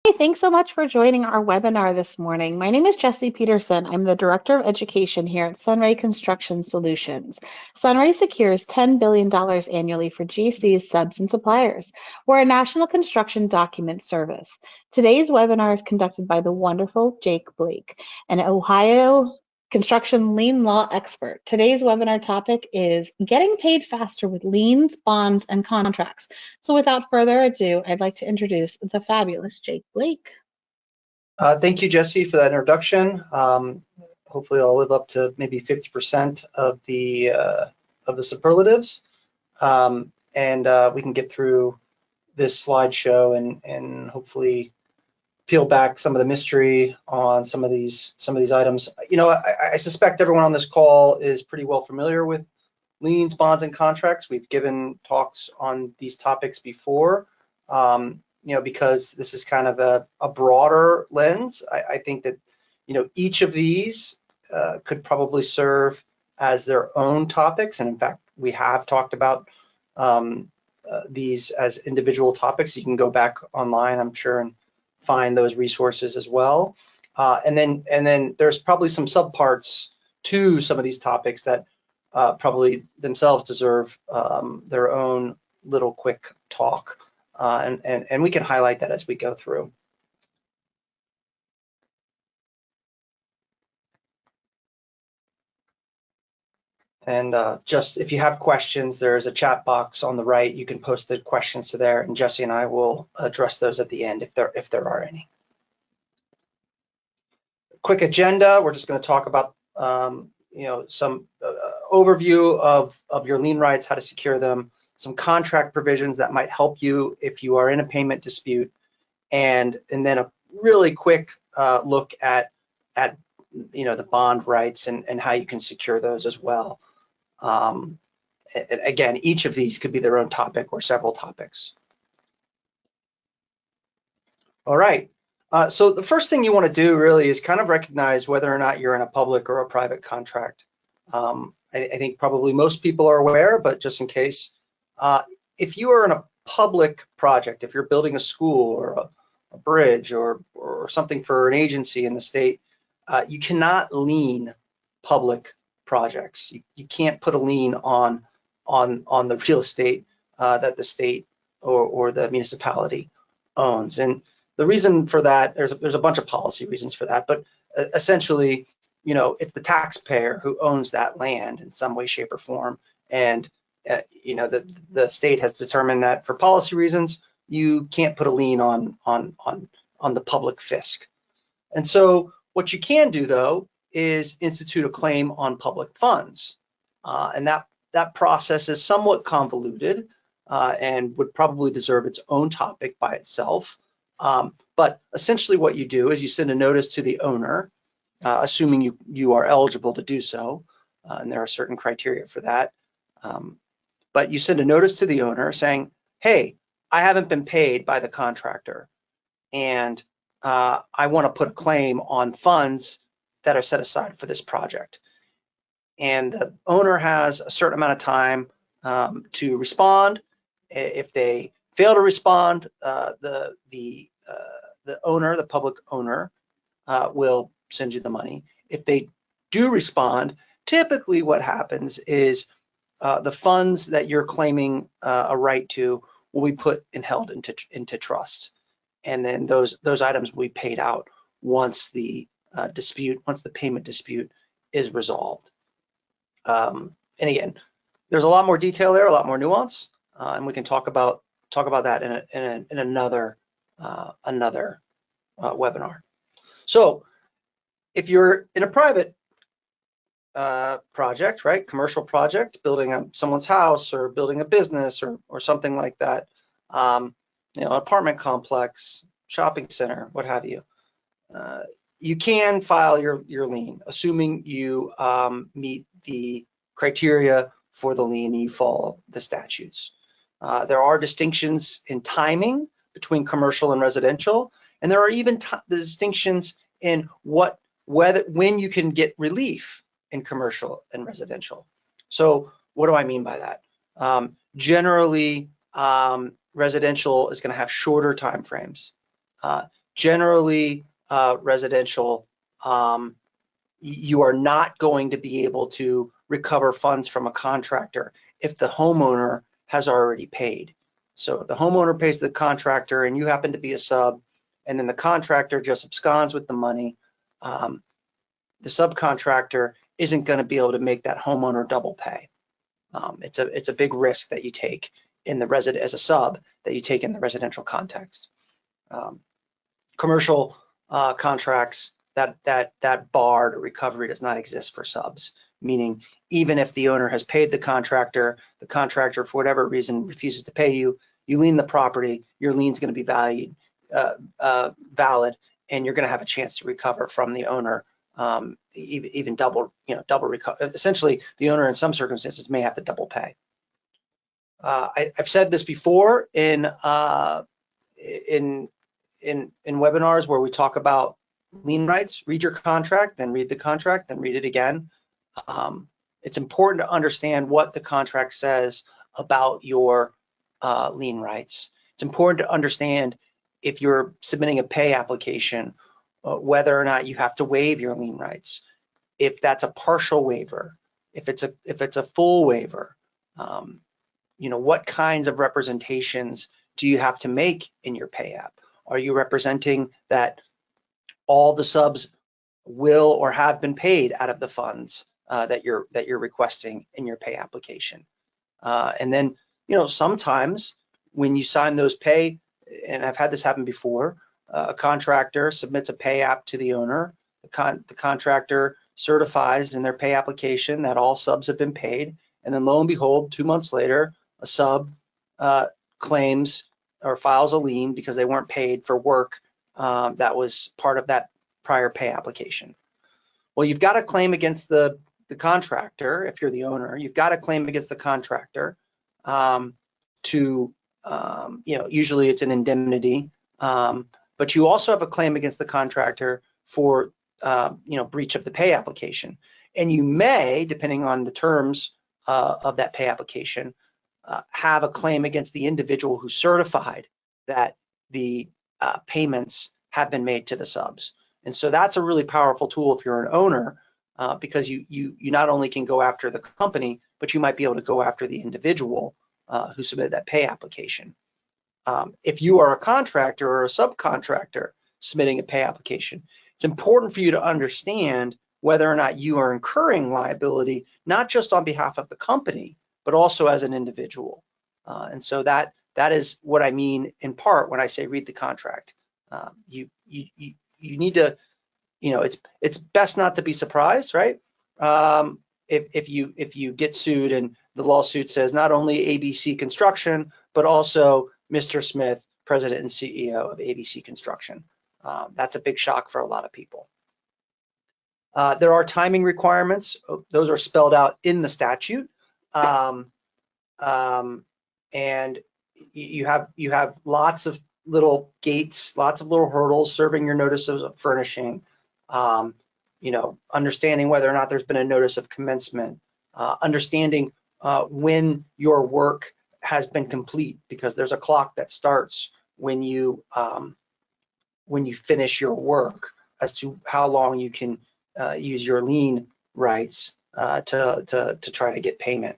Hey, thanks so much for joining our webinar this morning. My name is Jessie Peterson. I'm the Director of Education here at SunRay Construction Solutions. SunRay secures $10 billion annually for GCs, subs, and suppliers. We're a national construction document service. Today's webinar is conducted by the wonderful Jake Blake, an Ohio construction lien law expert. Today's webinar topic is getting paid faster with liens, bonds, and contracts. So without further ado, I'd like to introduce the fabulous Jake Blake. Thank you, Jesse, for that introduction. Hopefully I'll live up to maybe 50% of the superlatives. We can get through this slideshow and hopefully peel back some of the mystery on some of these items. You know, I suspect everyone on this call is pretty well familiar with liens, bonds, and contracts. We've given talks on these topics before. You know, because this is kind of a broader lens. I think that, you know, each of these could probably serve as their own topics. And in fact, we have talked about these as individual topics. You can go back online, I'm sure, and find those resources as well. And then there's probably some subparts to some of these topics that probably themselves deserve their own little quick talk. And we can highlight that as we go through. And just if you have questions, there's a chat box on the right. You can post the questions to there, and Jesse and I will address those at the end if there are any. Quick agenda. We're just going to talk about you know, some overview of your lien rights, how to secure them, some contract provisions that might help you if you are in a payment dispute, and then a really quick look at you know, the bond rights and how you can secure those as well. Again, each of these could be their own topic or several topics. All right. So the first thing you want to do really is kind of recognize whether or not you're in a public or a private contract. I think probably most people are aware, but just in case, if you are in a public project, if you're building a school or a bridge or something for an agency in the state, you cannot lien public projects. You can't put a lien on the real estate that the state or the municipality owns. And the reason for that, there's a bunch of policy reasons for that, but essentially, you know, it's the taxpayer who owns that land in some way, shape, or form. And you know, the state has determined that for policy reasons, you can't put a lien on the public fisc. And so what you can do, though, is institute a claim on public funds. And that process is somewhat convoluted and would probably deserve its own topic by itself. But essentially what you do is you send a notice to the owner, assuming you are eligible to do so, and there are certain criteria for that. But you send a notice to the owner saying, hey, I haven't been paid by the contractor, and I want to put a claim on funds that are set aside for this project. And the owner has a certain amount of time to respond. If they fail to respond, the owner, the public owner, will send you the money. If they do respond, typically what happens is the funds that you're claiming a right to will be put and held into trust, and then those items will be paid out once the payment dispute is resolved. And again, there's a lot more detail there, a lot more nuance, and we can talk about that in another webinar. So if you're in a private project, right, commercial project, building someone's house or building a business or something like that, you know, apartment complex, shopping center, what have you, you can file your lien, assuming you meet the criteria for the lien and you follow the statutes. There are distinctions in timing between commercial and residential, and there are even the distinctions in when you can get relief in commercial and residential. So what do I mean by that? Generally, residential is going to have shorter time frames. generally residential, you are not going to be able to recover funds from a contractor if the homeowner has already paid. So if the homeowner pays the contractor and you happen to be a sub, and then the contractor just absconds with the money, the subcontractor isn't going to be able to make that homeowner double pay. It's a big risk that you take in the as a sub that you take in the residential context. Commercial contracts, that bar to recovery does not exist for subs, meaning even if the owner has paid the contractor for whatever reason refuses to pay you, you lien the property, your lien's going to be valid, and you're going to have a chance to recover from the owner, even double recover. Essentially, the owner in some circumstances may have to double pay. I've said this before in webinars where we talk about lien rights. Read your contract, then read the contract, then read it again. It's important to understand what the contract says about your lien rights. It's important to understand if you're submitting a pay application, whether or not you have to waive your lien rights. If that's a partial waiver, if it's a full waiver, what kinds of representations do you have to make in your pay app? Are you representing that all the subs will or have been paid out of the funds that you're requesting in your pay application? And then, sometimes when you sign those pay, and I've had this happen before, a contractor submits a pay app to the owner. The contractor certifies in their pay application that all subs have been paid, and then lo and behold, 2 months later, a sub claims or files a lien because they weren't paid for work that was part of that prior pay application. Well, you've got a claim against the contractor. If you're the owner, you've got a claim against the contractor usually it's an indemnity, but you also have a claim against the contractor for breach of the pay application. And you may, depending on the terms of that pay application, have a claim against the individual who certified that the payments have been made to the subs. And so that's a really powerful tool if you're an owner, because you not only can go after the company, but you might be able to go after the individual who submitted that pay application. If you are a contractor or a subcontractor submitting a pay application, it's important for you to understand whether or not you are incurring liability, not just on behalf of the company, but also as an individual. And so that is what I mean in part when I say read the contract. You need to, it's best not to be surprised, right? If you get sued and the lawsuit says not only ABC Construction, but also Mr. Smith, President and CEO of ABC Construction. That's a big shock for a lot of people. There are timing requirements. Those are spelled out in the statute. And you have lots of little gates, lots of little hurdles, serving your notice of furnishing, understanding whether or not there's been a notice of commencement, understanding when your work has been complete, because there's a clock that starts when you finish your work as to how long you can use your lien rights to try to get payment.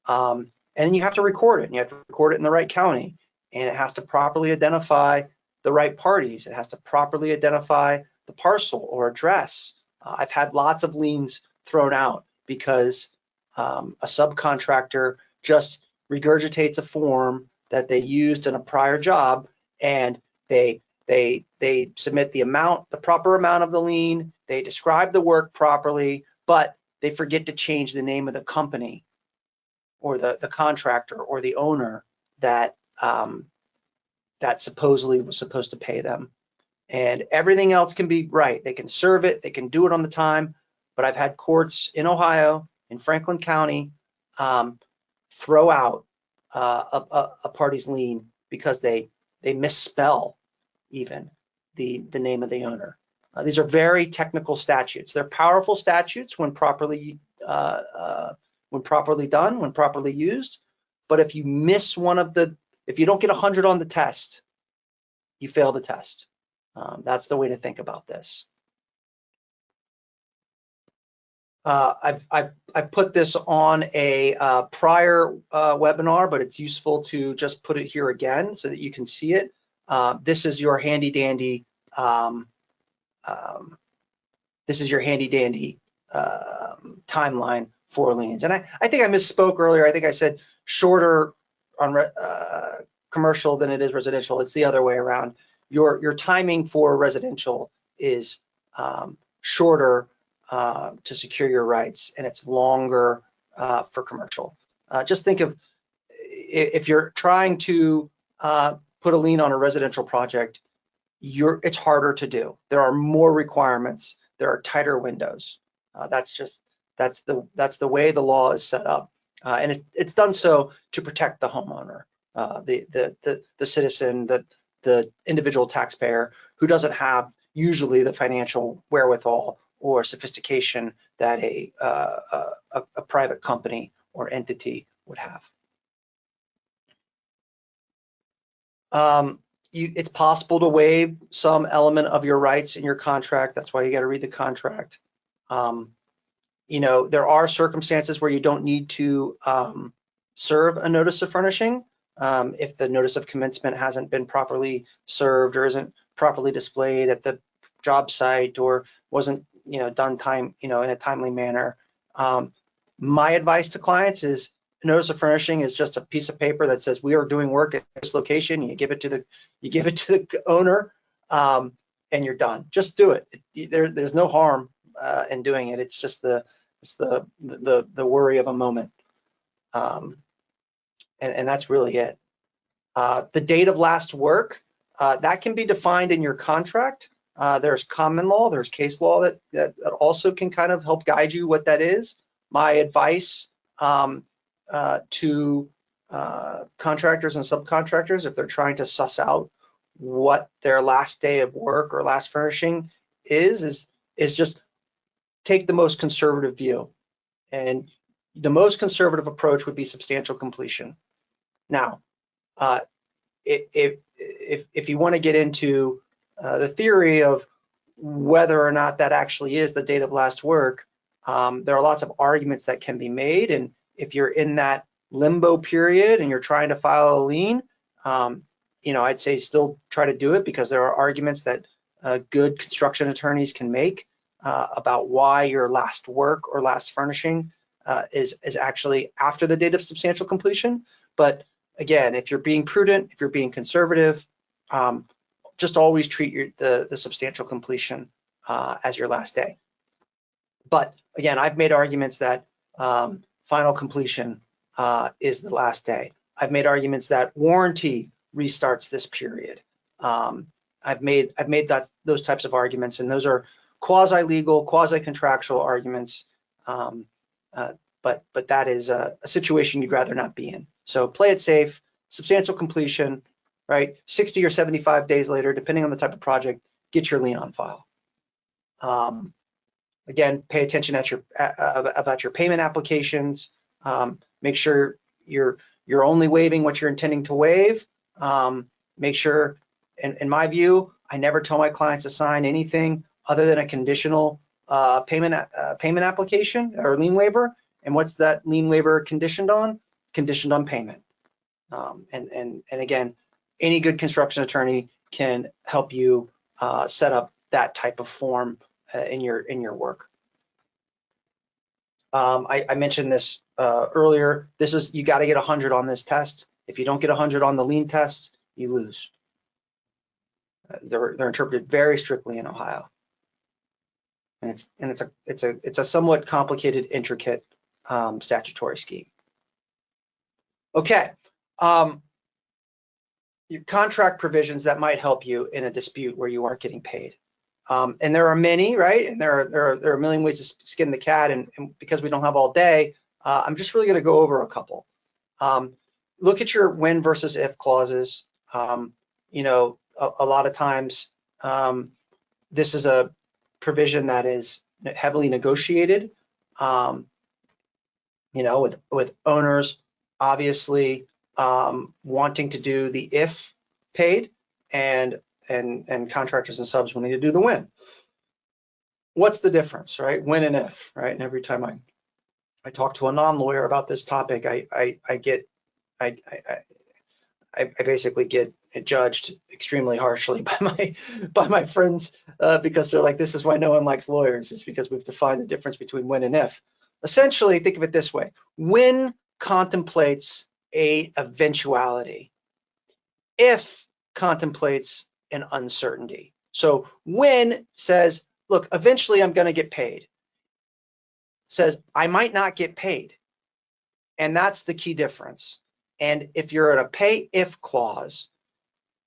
And you have to record it, and you have to record it in the right county, and it has to properly identify the right parties. It has to properly identify the parcel or address. I've had lots of liens thrown out because a subcontractor just regurgitates a form that they used in a prior job, and they submit the proper amount of the lien, they describe the work properly, but they forget to change the name of the company or the contractor or the owner that supposedly was supposed to pay them. And everything else can be right. They can serve it, they can do it on the time, but I've had courts in Ohio, in Franklin County, throw out a party's lien because they misspell even the name of the owner. These are very technical statutes. They're powerful statutes when properly done, when properly used. But if you miss if you don't get 100 on the test, you fail the test. That's the way to think about this. I've put this on a prior webinar, but it's useful to just put it here again so that you can see it. This is your handy dandy. This is your handy dandy timeline for liens. And I think I misspoke earlier. I think I said shorter on commercial than it is residential. It's the other way around. Your timing for residential is shorter to secure your rights, and it's longer for commercial. Just think of if you're trying to put a lien on a residential project, it's harder to do. There are more requirements. There are tighter windows. That's the way the law is set up, and it's done so to protect the homeowner, the citizen, the individual taxpayer who doesn't have usually the financial wherewithal or sophistication that a private company or entity would have. It's possible to waive some element of your rights in your contract. That's why you got to read the contract. There are circumstances where you don't need to serve a notice of furnishing if the notice of commencement hasn't been properly served or isn't properly displayed at the job site or wasn't done in a timely manner. My advice to clients is notice of furnishing is just a piece of paper that says we are doing work at this location. You give it to the owner, and you're done. Just do it. There's no harm in doing it. It's just the worry of a moment, and that's really it. The date of last work that can be defined in your contract. There's common law. There's case law that also can kind of help guide you what that is. My advice to contractors and subcontractors, if they're trying to suss out what their last day of work or last furnishing is just take the most conservative view. And the most conservative approach would be substantial completion. Now, if you want to get into the theory of whether or not that actually is the date of last work, there are lots of arguments that can be made. And if you're in that limbo period and you're trying to file a lien, I'd say still try to do it, because there are arguments that good construction attorneys can make about why your last work or last furnishing is actually after the date of substantial completion. But again, if you're being prudent, if you're being conservative, just always treat the substantial completion as your last day. But again, I've made arguments that final completion is the last day. I've made arguments that warranty restarts this period. I've made those types of arguments, and those are quasi-legal, quasi-contractual arguments. But that is a situation you'd rather not be in. So play it safe. Substantial completion, right? 60 or 75 days later, depending on the type of project, get your lien on file. Again, pay attention about your payment applications. Make sure you're only waiving what you're intending to waive. Make sure, in my view, I never tell my clients to sign anything other than a conditional payment application or lien waiver. And what's that lien waiver conditioned on? Conditioned on payment. And again, any good construction attorney can help you set up that type of form in your work. I mentioned this earlier. You got to get 100 on this test. If you don't get 100 on the lien test, you lose. They're interpreted very strictly in Ohio, and it's a somewhat complicated, intricate statutory scheme. Okay. Your contract provisions that might help you in a dispute where you aren't getting paid. And there are many, right? And there are a million ways to skin the cat. And because we don't have all day, I'm just really going to go over a couple. Look at your when versus if clauses. A lot of times this is a provision that is heavily negotiated. With owners obviously wanting to do the if paid, and and contractors and subs will need to do the when. What's the difference, right? When and if, right? And every time I talk to a non-lawyer about this topic, I basically get judged extremely harshly by my friends because they're like, this is why no one likes lawyers. It's because we've defined the difference between when and if. Essentially, think of it this way: when contemplates a eventuality, if contemplates an uncertainty. So when says, look, eventually I'm going to get paid. Says I might not get paid, and that's the key difference. And if you're in a pay if clause,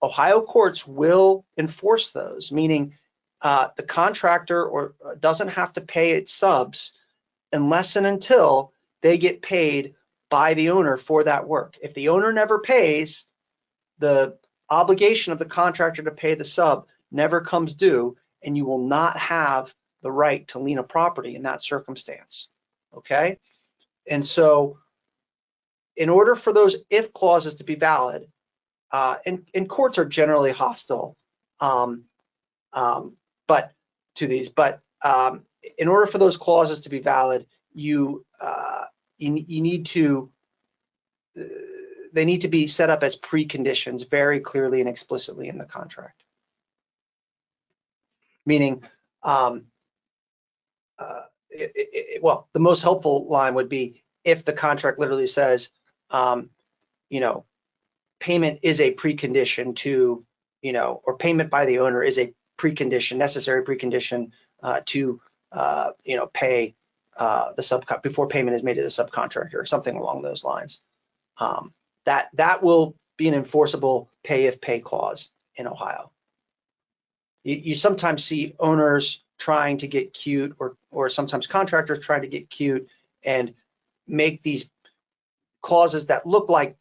Ohio courts will enforce those, meaning the contractor doesn't have to pay its subs unless and until they get paid by the owner for that work. If the owner never pays, the obligation of the contractor to pay the sub never comes due, and you will not have the right to lien a property in that circumstance. Okay? And so in order for those if clauses to be valid, and courts are generally hostile but to these, but in order for those clauses to be valid, you need to they need to be set up as preconditions very clearly and explicitly in the contract. Meaning, well, the most helpful line would be if the contract literally says, payment is a precondition to, or payment by the owner is a precondition, necessary precondition to, pay the before payment is made to the subcontractor, or something along those lines. That will be an enforceable pay if pay clause in Ohio. You sometimes see owners trying to get cute, or sometimes contractors trying to get cute and make these clauses that look like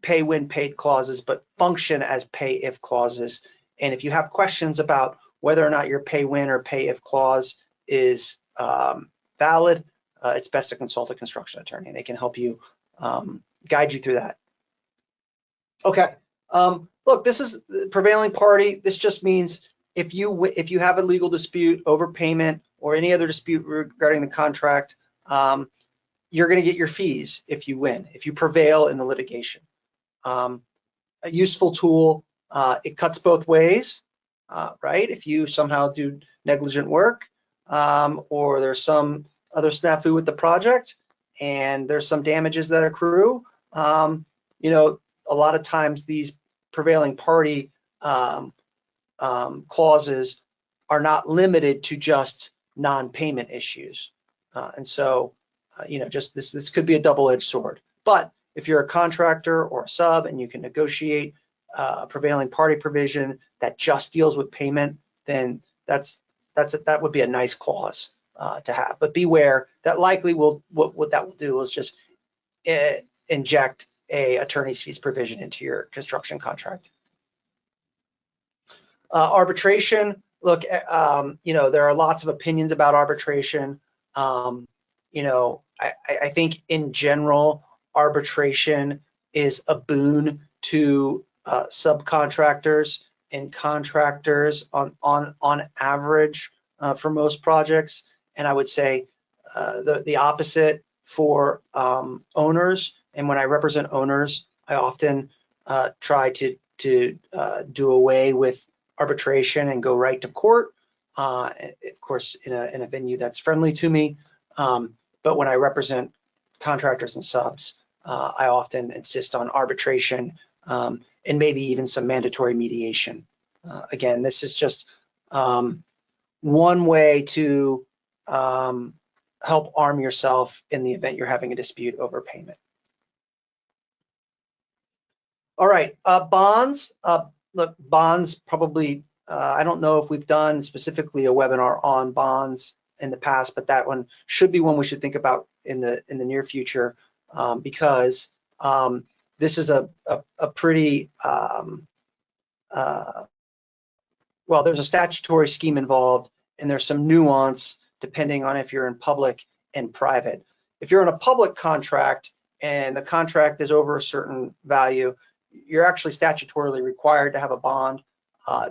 pay when paid clauses, but function as pay if clauses. And if you have questions about whether or not your pay when or pay if clause is valid, it's best to consult a construction attorney. They can help you guide you through that. Okay, look, this is the prevailing party. This just means if you have a legal dispute over payment or any other dispute regarding the contract, you're going to get your fees if you win, if you prevail in the litigation. A useful tool, it cuts both ways, right? If you somehow do negligent work, or there's some other snafu with the project and there's some damages that accrue, a lot of times these prevailing party clauses are not limited to just non-payment issues. And so, just this could be a double-edged sword. But if you're a contractor or a sub and you can negotiate a prevailing party provision that just deals with payment, then that would be a nice clause to have. But beware, that likely what that will do is just inject a attorney's fees provision into your construction contract. Arbitration, look, there are lots of opinions about arbitration. I think in general, arbitration is a boon to subcontractors and contractors on average for most projects, and I would say the opposite for owners. And when I represent owners, I often try to do away with arbitration and go right to court, of course in a venue that's friendly to me. But when I represent contractors and subs, I often insist on arbitration and maybe even some mandatory mediation. Again, this is just one way to help arm yourself in the event you're having a dispute over payment. All right, bonds. Look, bonds probably, I don't know if we've done specifically a webinar on bonds in the past, but that one should be one we should think about in the near future, because this is a pretty, well, there's a statutory scheme involved, and there's some nuance depending on if you're in public and private. If you're in a public contract and the contract is over a certain value, you're actually statutorily required to have a bond.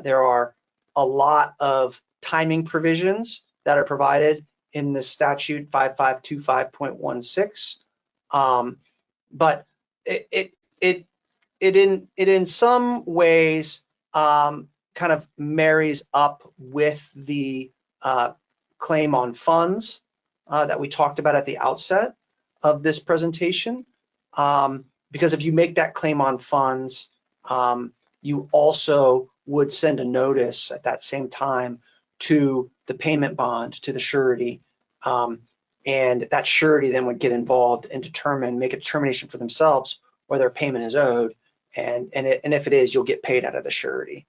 There are a lot of timing provisions that are provided in the statute 5525.16, but it in some ways kind of marries up with the claim on funds that we talked about at the outset of this presentation. Because if you make that claim on funds, you also would send a notice at that same time to the payment bond, to the surety, and that surety then would get involved and make a determination for themselves whether a payment is owed, and if it is, you'll get paid out of the surety.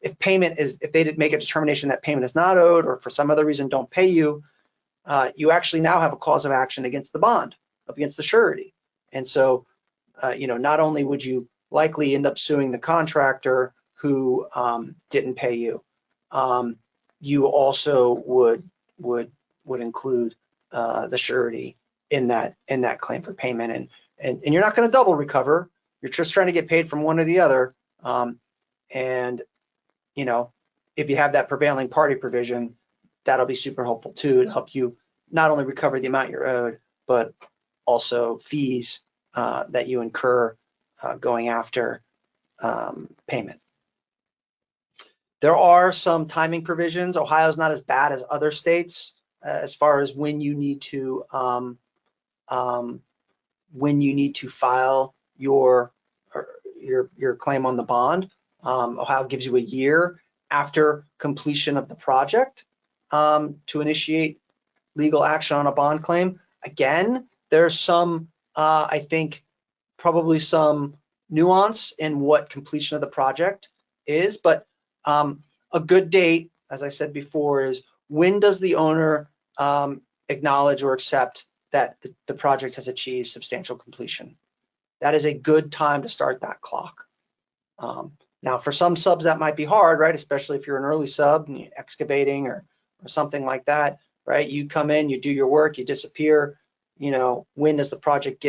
If they did make a determination that payment is not owed, or for some other reason don't pay you, you actually now have a cause of action against the bond, against the surety. And so, not only would you likely end up suing the contractor who didn't pay you, you also would include the surety in that claim for payment, and you're not going to double recover. You're just trying to get paid from one or the other. And if you have that prevailing party provision, that'll be super helpful too, to help you not only recover the amount you're owed, but also fees that you incur going after payment. There are some timing provisions. Ohio's not as bad as other states as far as when you need to file your claim on the bond. Ohio gives you a year after completion of the project to initiate legal action on a bond claim. Again, there's some, I think, probably some nuance in what completion of the project is, but a good date, as I said before, is when does the owner acknowledge or accept that the project has achieved substantial completion? That is a good time to start that clock. Now, for some subs that might be hard, right? Especially if you're an early sub and you're excavating or something like that, right? You come in, you do your work, you disappear. When does the project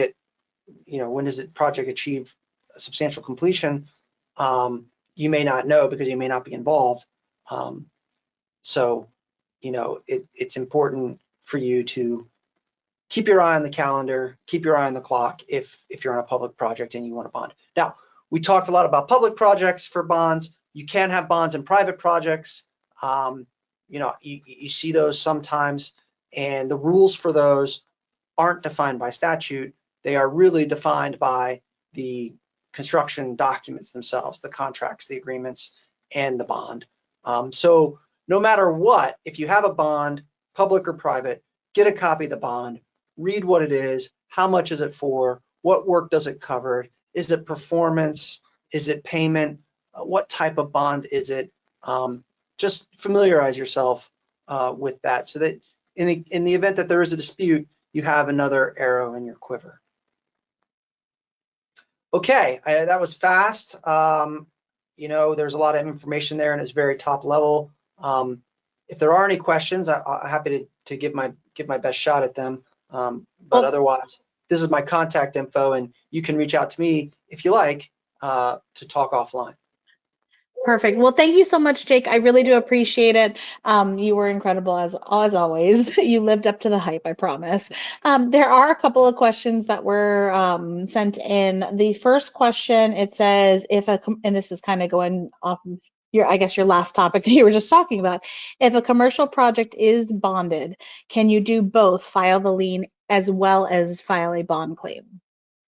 when does the project achieve substantial completion? You may not know because you may not be involved. So, it's important for you to keep your eye on the calendar, keep your eye on the clock if you're on a public project and you want a bond. Now, we talked a lot about public projects for bonds. You can have bonds in private projects. You see those sometimes, and the rules for those aren't defined by statute. They are really defined by the construction documents themselves, the contracts, the agreements, and the bond. So no matter what, if you have a bond, public or private, get a copy of the bond, read what it is, how much is it for, what work does it cover, is it performance, is it payment, what type of bond is it? Just familiarize yourself with that, so that in the event that there is a dispute, you have another arrow in your quiver. Okay, that was fast. There's a lot of information there and it's very top level. If there are any questions, I'm happy to give my best shot at them. But otherwise, this is my contact info, and you can reach out to me if you like to talk offline. Perfect. Well, thank you so much, Jake. I really do appreciate it. You were incredible as always. You lived up to the hype, I promise. There are a couple of questions that were sent in. The first question, it says, and this is kind of going off of your last topic that you were just talking about. If a commercial project is bonded, can you do both, file the lien as well as file a bond claim?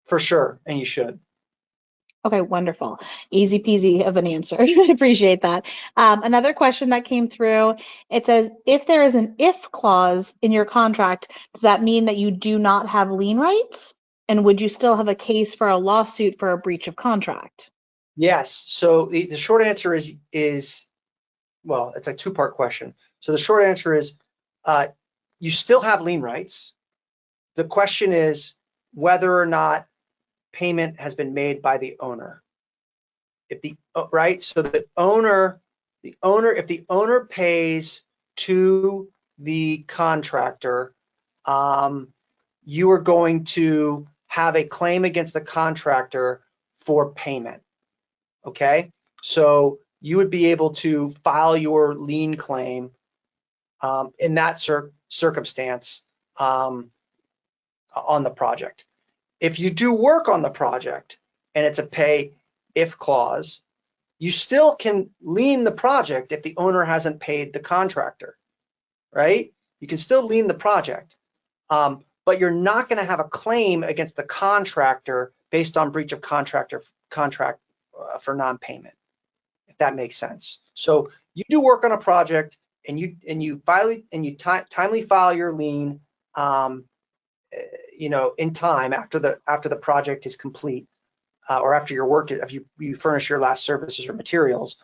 For sure, and you should. Okay, wonderful. Easy peasy of an answer. I appreciate that. Another question that came through, it says, if there is an if clause in your contract, does that mean that you do not have lien rights? And would you still have a case for a lawsuit for a breach of contract? Yes. So the short answer is, well, it's a two-part question. So the short answer is you still have lien rights. The question is whether or not payment has been made by the owner. If the owner pays to the contractor, you are going to have a claim against the contractor for payment. Okay, so you would be able to file your lien claim in that circumstance on the project. If you do work on the project and it's a pay if clause, you still can lien the project if the owner hasn't paid the contractor, right? You can still lien the project, but you're not going to have a claim against the contractor based on breach of contract for non-payment, if that makes sense. So you do work on a project and you timely file your lien, in time after the project is complete, or after your work, if you furnish your last services or materials,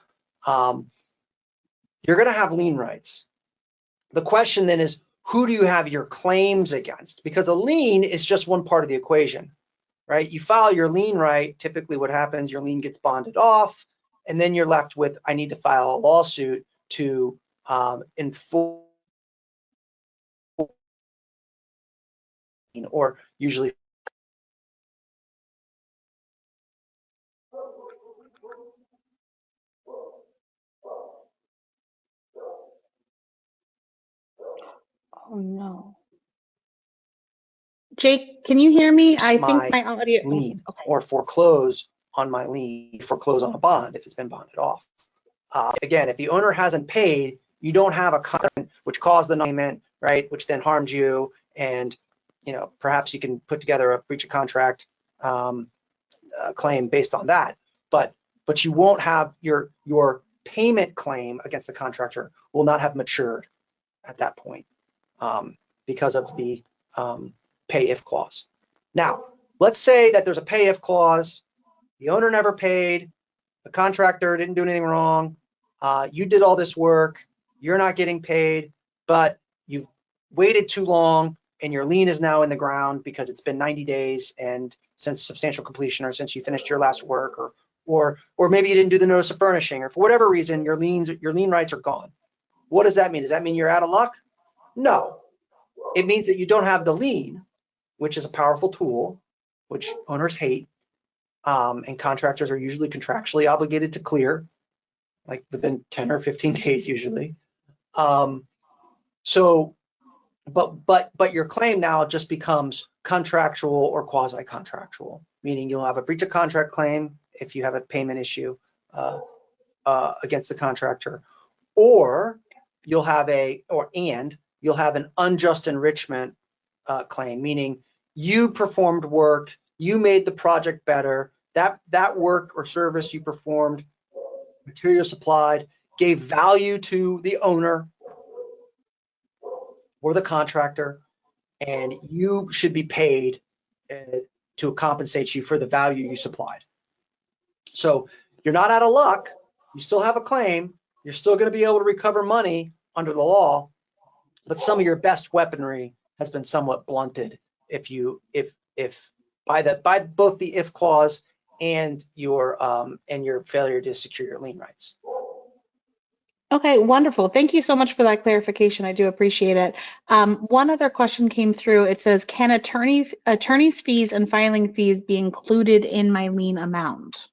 you're going to have lien rights. The question then is, who do you have your claims against? Because a lien is just one part of the equation, right? You file your lien right. Typically what happens, your lien gets bonded off, and then you're left with, I need to file a lawsuit to enforce, or usually Oh no. Jake, can you hear me? I think my my audio. lien, Okay. or foreclose on my lien, foreclose on a bond if it's been bonded off. Again, if the owner hasn't paid, you don't have a contract which caused the non-payment, right? Which then harmed you, and perhaps you can put together a breach of contract claim based on that. But you won't have your payment claim against the contractor will not have matured at that point because of the pay if clause. Now, let's say that there's a pay if clause, the owner never paid, the contractor didn't do anything wrong, you did all this work, you're not getting paid, but you've waited too long and your lien is now in the ground because it's been 90 days and since substantial completion, or since you finished your last work, or maybe you didn't do the notice of furnishing, or for whatever reason your lien rights are gone. What does that mean? Does that mean you're out of luck? No. It means that you don't have the lien, which is a powerful tool, which owners hate, and contractors are usually contractually obligated to clear, like within 10 or 15 days usually. But your claim now just becomes contractual or quasi-contractual, meaning you'll have a breach of contract claim if you have a payment issue against the contractor, or you'll have an unjust enrichment claim, meaning you performed work, you made the project better, that work or service you performed, material supplied, gave value to the owner or the contractor, and you should be paid to compensate you for the value you supplied. So you're not out of luck, you still have a claim, you're still going to be able to recover money under the law, but some of your best weaponry has been somewhat blunted if by both the if clause and your failure to secure your lien rights. Okay, wonderful. Thank you so much for that clarification. I do appreciate it. One other question came through. It says, can attorney's fees and filing fees be included in my lien amount?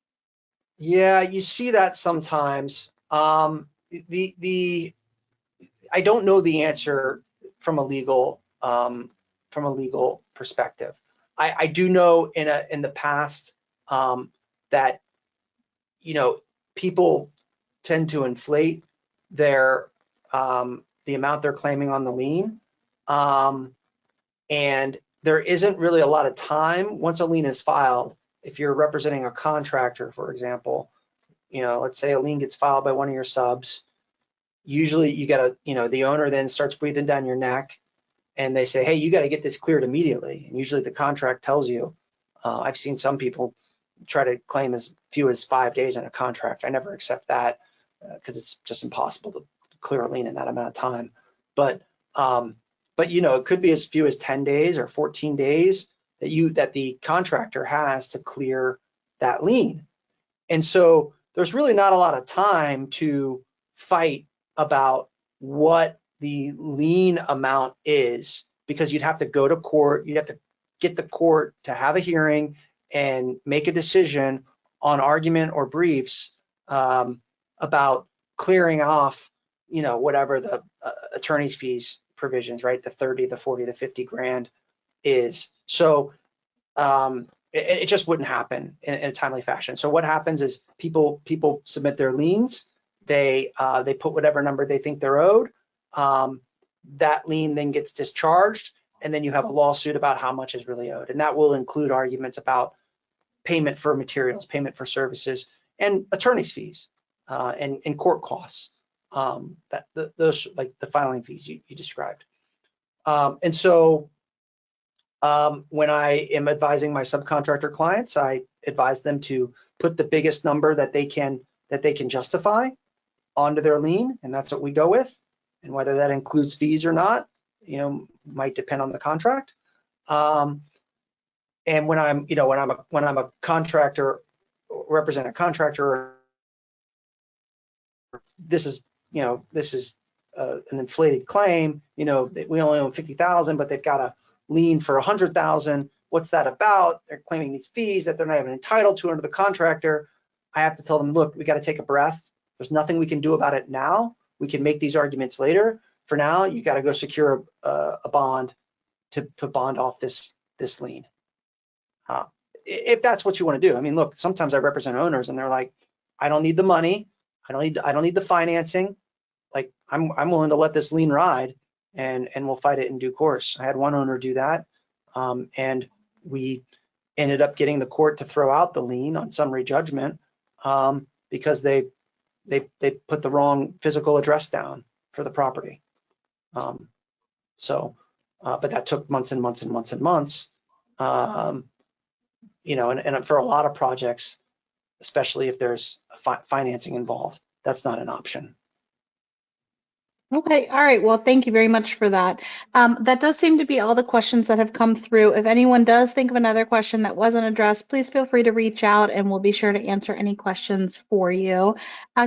Yeah, you see that sometimes. I don't know the answer from a legal perspective. I do know in the past that people tend to inflate their the amount they're claiming on the lien, and there isn't really a lot of time once a lien is filed. If you're representing a contractor, for example, let's say a lien gets filed by one of your subs, usually you gotta, the owner then starts breathing down your neck and they say, hey, you got to get this cleared immediately. And usually the contract tells you, I've seen some people try to claim as few as 5 days in a contract. I never accept that because it's just impossible to clear a lien in that amount of time. But it could be as few as 10 days or 14 days that the contractor has to clear that lien. And so there's really not a lot of time to fight about what the lien amount is, because you'd have to go to court, you'd have to get the court to have a hearing and make a decision on argument or briefs about clearing off, whatever the attorney's fees provisions, right? The 30, the 40, the 50 grand is. So it just wouldn't happen in a timely fashion. So what happens is people submit their liens. They put whatever number they think they're owed. That lien then gets discharged, and then you have a lawsuit about how much is really owed. And that will include arguments about payment for materials, payment for services, and attorney's fees, and court costs. Those, like the filing fees you described. And so when I am advising my subcontractor clients, I advise them to put the biggest number that they can justify onto their lien, and that's what we go with. And whether that includes fees or not, might depend on the contract. And when I'm a contractor, represent a contractor, this is an inflated claim. We only own 50,000, but they've got a lien for 100,000. What's that about? They're claiming these fees that they're not even entitled to under the contractor. I have to tell them, look, we got to take a breath. There's nothing we can do about it now. We can make these arguments later. For now, you got to go secure a bond to bond off this lien. If that's what you want to do. I mean, look, sometimes I represent owners and they're like, I don't need the money. I don't need the financing. Like I'm willing to let this lien ride, and we'll fight it in due course. I had one owner do that, and we ended up getting the court to throw out the lien on summary judgment because they put the wrong physical address down for the property. But that took months and months and months and months. And for a lot of projects, especially if there's financing involved, that's not an option. Okay, all right. Well, thank you very much for that. That does seem to be all the questions that have come through. If anyone does think of another question that wasn't addressed, please feel free to reach out and we'll be sure to answer any questions for you.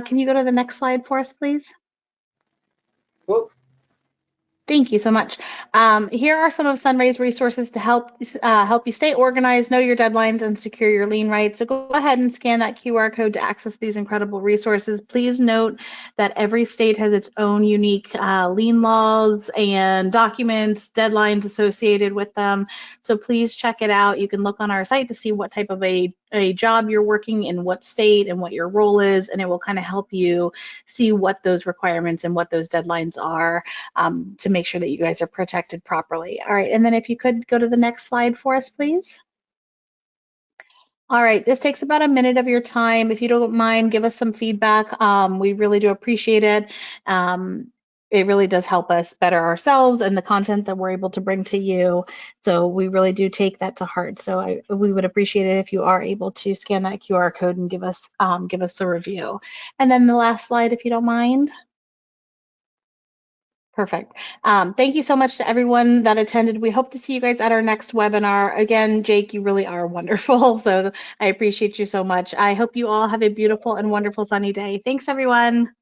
Can you go to the next slide for us, please? Well, thank you so much. Here are some of SunRay's resources to help you stay organized, know your deadlines, and secure your lien rights. So go ahead and scan that QR code to access these incredible resources. Please note that every state has its own unique lien laws and documents, deadlines associated with them. So please check it out. You can look on our site to see what type of a job you're working in, what state, and what your role is, and it will kind of help you see what those requirements and what those deadlines are to make sure that you guys are protected properly. All right, and then if you could go to the next slide for us, please. All right, this takes about a minute of your time. If you don't mind, give us some feedback. We really do appreciate it. It really does help us better ourselves and the content that we're able to bring to you. So we really do take that to heart. So we would appreciate it if you are able to scan that QR code and give us a review. And then the last slide, if you don't mind. Perfect. Thank you so much to everyone that attended. We hope to see you guys at our next webinar. Again, Jake, you really are wonderful. So I appreciate you so much. I hope you all have a beautiful and wonderful sunny day. Thanks, everyone.